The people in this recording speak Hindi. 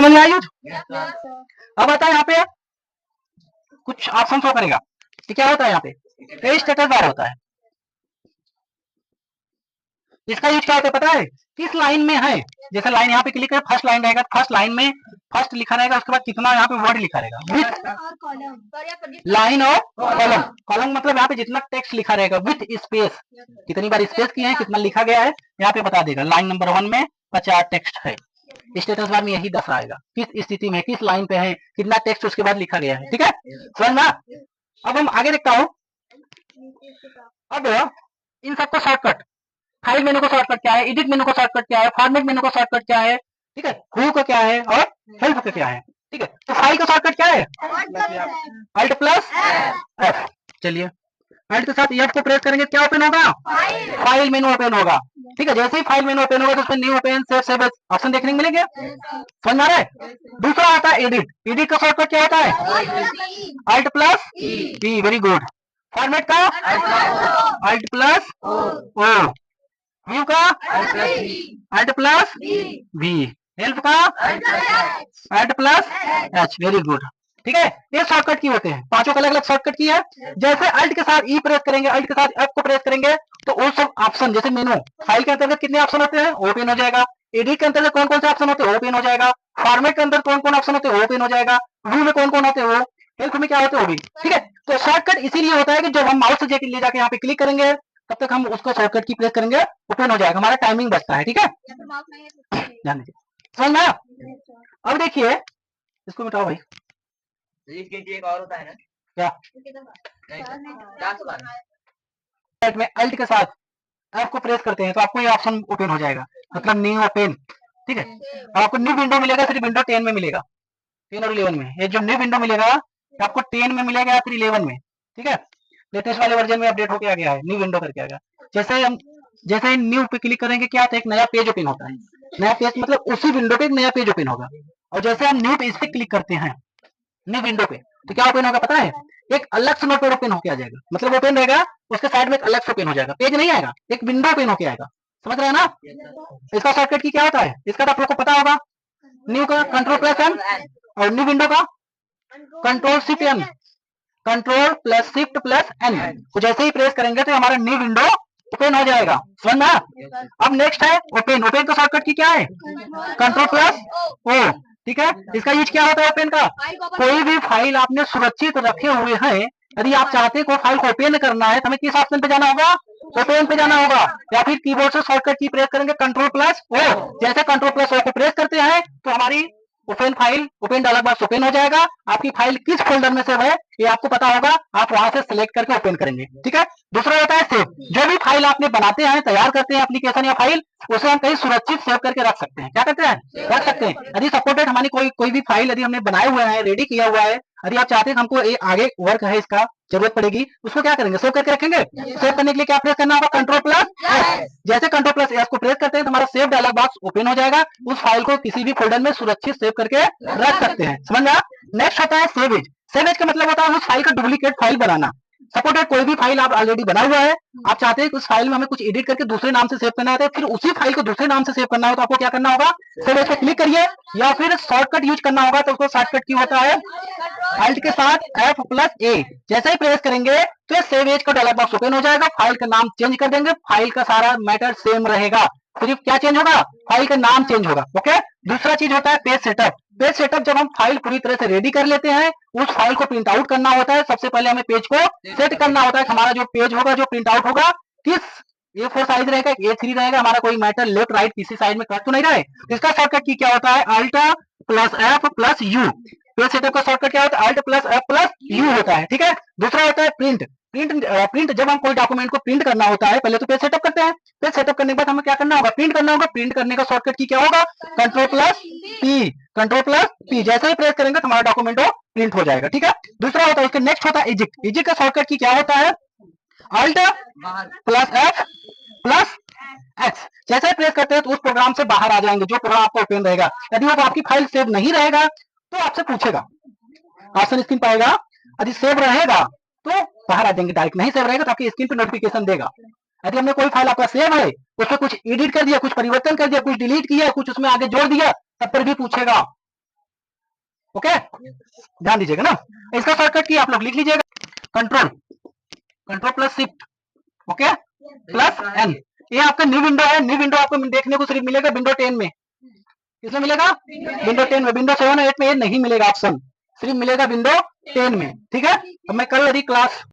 समझ में आई? अब आता है यहाँ पे कुछ ऑप्शन शो करेगा कि क्या होता है यहाँ पे पेज स्टेटस बार होता है। इसका यूज क्या होता है पता है? किस लाइन में है, जैसे लाइन यहाँ पे क्लिक है, फर्स्ट लाइन रहेगा, फर्स्ट लाइन में फर्स्ट लिखा रहेगा, उसके बाद कितना यहाँ पे वर्ड लिखा रहेगा विथ लाइन और कॉलम। कॉलम मतलब यहाँ पे जितना टेक्स्ट लिखा रहेगा विथ स्पेस, कितनी बार स्पेस किया है, कितना लिखा गया है यहाँ पे बता देगा। लाइन नंबर 1 में 50 टेक्स्ट है, स्टेटस बार में यही दस आएगा किस स्थिति में, किस लाइन पे है, कितना टेक्स्ट उसके बाद लिखा गया है। ठीक है, समझ ना? अब हम आगे देखता हूँ। अब इन सबको शॉर्टकट, फाइल मेनू का शॉर्टकट क्या है, एडिट मेनू का शॉर्टकट क्या है, फॉर्मेट मेनू का शॉर्टकट क्या है, ठीक है, हु का क्या है और हेल्प का क्या है। ठीक है, तो फाइल का शॉर्टकट क्या है? Alt plus F. चलिए अल्ट के साथ एफ को प्रेस करेंगे क्या ओपन होगा? फाइल मेनू ओपन होगा। ठीक है, जैसे ही फाइल मेनू ओपन होगा तो उसमें न्यू ओपन सेव ऑप्शन देखने को मिलेंगे। समझ में आ रहा है? दूसरा आता है एडिट। एडिट का शॉर्टकट क्या होता है? Alt plus E. Very good. Format का अल्ट प्लस ओ। व्यू का अल्ट प्लस वी। हेल्प का alt plus H. Very good. ठीक है, ये शॉर्टकट की होते हैं, पांचों अलग अलग शॉर्टकट की है। जैसे अल्ट के साथ ई प्रेस करेंगे, अल्ट के साथ एफ को प्रेस करेंगे तो वो सब ऑप्शन, जैसे मेनू फाइल के अंतर्गत कितने ऑप्शन होते हैं ओपन हो जाएगा, एडिट के अंतर्गत कौन कौन से ऑप्शन होते हैं ओपन हो जाएगा, फॉर्मेट के अंदर कौन कौन ऑप्शन होते हैं ओपन हो जाएगा, व्यू में कौन कौन होते हैं वो, हेल्प में क्या होते हैं वो भी। ठीक है, तो शॉर्टकट इसीलिए होता है कि जब हम माउस से ले जाके यहाँ पे क्लिक करेंगे तब तक हम उसको शॉर्टकट की प्रेस करेंगे, ओपन हो जाएगा, हमारा टाइमिंग बचता है। ठीक है, ध्यान दीजिए, समझ में आया? अब देखिए इसको मिटाओ भाई। एक और होता है ना क्या, में अल्ट के साथ एफ को प्रेस करते हैं तो आपको ये ऑप्शन ओपन हो जाएगा, मतलब न्यू ओपन। ठीक है, अब आपको न्यू विंडो मिलेगा, सिर्फ विंडो 10 में मिलेगा, 10 और 11 में। ये जो न्यू विंडो मिलेगा आपको 10 में मिलेगा या फिर 11 में। ठीक है, लेटेस्ट वाले वर्जन में अपडेट होके आ गया है, न्यू विंडो करके आ गया। जैसे न्यू पे क्लिक करेंगे क्या आता है, एक नया पेज ओपन होता है। नया पेज मतलब उसी विंडो पे एक नया पेज ओपन होगा। और जैसे हम न्यू पे इस पे क्लिक करते हैं न्यू विंडो पे तो क्या ओपन होगा पता है? एक अलग से नोटपैड ओपन होके आ जाएगा, मतलब ओपन रहेगा उसके साइड में एक अलग से ओपन हो जाएगा, पेज नहीं आएगा, एक विंडो ओपन होके आएगा। समझ रहे हैं ना? इसका शॉर्टकट की क्या होता है? इसका तो आप लोग को पता होगा, न्यू का कंट्रोल प्लस एन और न्यू विंडो का control shift N, control plus shift plus N. तो जैसे ही प्रेस करेंगे तो हमारा न्यू विंडो ओपन हो जाएगा। समझ में? अब नेक्स्ट है ओपन। ओपन का शॉर्टकट की क्या है? Control plus O. ठीक है, इसका यूज क्या होता है ओपन का? कोई भी फाइल आपने सुरक्षित रखे हुए हैं, यदि आप चाहते हैं कोई फाइल को ओपन करना है तो हमें किस ऑप्शन पे जाना होगा? ओपन पे जाना होगा, या फिर कीबोर्ड से शॉर्टकट की प्रेस करेंगे कंट्रोल प्लस ओ। जैसे कंट्रोल प्लस ओ को प्रेस करते हैं तो हमारी open file, open dialog box open हो जाएगा। आपकी फाइल किस फोल्डर में सेव है ये आपको पता होगा, आप वहां से सिलेक्ट करके ओपन करेंगे। ठीक है, दूसरा होता है सेव। जो भी फाइल आपने बनाते हैं, तैयार करते हैं एप्लीकेशन या फाइल, उसे हम कहीं सुरक्षित सेव करके रख सकते हैं। क्या करते हैं? रख सकते हैं। यदि सपोर्टेड हमारी कोई भी फाइल यदि हमने बनाए हुए हैं, रेडी किया हुआ है, यदि आप चाहते हैं हमको ये आगे वर्क है इसका जरूरत पड़ेगी, उसको क्या करेंगे? सेव करके रखेंगे। सेव करने के लिए क्या प्रेस करना होगा? Control plus S. जैसे कंट्रोल प्लस एस को प्रेस करते हैं तो हमारा सेव डायलॉग बॉक्स ओपन हो जाएगा, उस फाइल को किसी भी फोल्डर में सुरक्षित सेव करके रख सकते हैं। समझ में? नेक्स्ट होता है सेव एज। सेव एज का मतलब होता है उस फाइल का डुप्लीकेट फाइल बनाना। सपोर्टेड कोई भी फाइल आप ऑलरेडी बना हुआ है, आप चाहते हैं कि उस फाइल में हमें कुछ एडिट करके दूसरे नाम से सेव करना है, फिर उसी फाइल को दूसरे नाम से सेव करना हो तो आपको क्या करना होगा? सेव एज पे क्लिक करिए, या फिर शॉर्टकट यूज करना होगा तो उसको शॉर्टकट की होता है अल्ट के साथ एफ प्लस ए। जैसे ही प्रेस करेंगे तो सेव एज का डायलॉग बॉक्स ओपन हो जाएगा, फाइल का नाम चेंज कर देंगे, फाइल का सारा मैटर सेम रहेगा, सिर्फ क्या चेंज होगा? फाइल का नाम चेंज होगा। ओके, दूसरा चीज होता है पेज सेटअप। पेज सेटअप जब हम फाइल पूरी तरह से रेडी कर लेते हैं, उस फाइल को प्रिंट आउट करना होता है। सबसे पहले हमें पेज को सेट करना होता है, हमारा जो पेज होगा, जो प्रिंट आउट होगा, किस A4 साइज रहेगा, A3 रहेगा, हमारा कोई मैटर लेफ्ट राइट किसी साइड में कट तो नहीं रहे। इसका शॉर्टकट की क्या होता है? Alt plus F plus U. Page setup का शॉर्टकट क्या होता है? Alt plus F plus U होता है। ठीक है, दूसरा होता है प्रिंट। प्रिंट जब हम कोई डॉक्यूमेंट को प्रिंट करना होता है, पहले तो पेज सेटअप करते हैं, पेज सेटअप करने के बाद हमें क्या करना होगा? प्रिंट करना होगा। प्रिंट करने का शॉर्टकट की क्या होगा? Control plus P. Control plus P जैसे ही प्रेस करेंगे तो हमारा डॉक्यूमेंट प्रिंट हो जाएगा। ठीक है, दूसरा होता है इसका नेक्स्ट होता है इजिक्ट। इजिक्ट का शॉर्टकट की क्या होता है? Alt plus F plus X. जैसे ही प्रेस करते हैं तो उस प्रोग्राम से बाहर आ जाएंगे, जो प्रोग्राम आपको ओपन रहेगा। यदि वो आपकी फाइल सेव नहीं रहेगा तो आपसे पूछेगा, ऑप्शन स्क्रीन पाएगा, यदि सेव रहेगा तो बाहर आ जाएंगे डायरेक्ट, नहीं सेव रहेगा तो आपकी स्क्रीन पे नोटिफिकेशन देगा। यदि हमने कोई फाइल आपका सेव है, उसमें कुछ एडिट कर दिया, कुछ परिवर्तन कर दिया, कुछ डिलीट किया, कुछ उसमें आगे जोड़ दिया, तब पर भी पूछेगा। ओके, ध्यान दीजिएगा ना। इसका शॉर्टकट की आप लोग लिख लीजिएगा, control plus shift, okay, plus N. ये आपका न्यू विंडो है। न्यू विंडो आपको देखने को सिर्फ मिलेगा विंडो 10 में। किसमें मिलेगा? विंडो 10 में। विंडो 7 और 8 में ये नहीं मिलेगा ऑप्शन, सिर्फ मिलेगा विंडो 10 में। ठीक है, अब मैं कल यदि क्लास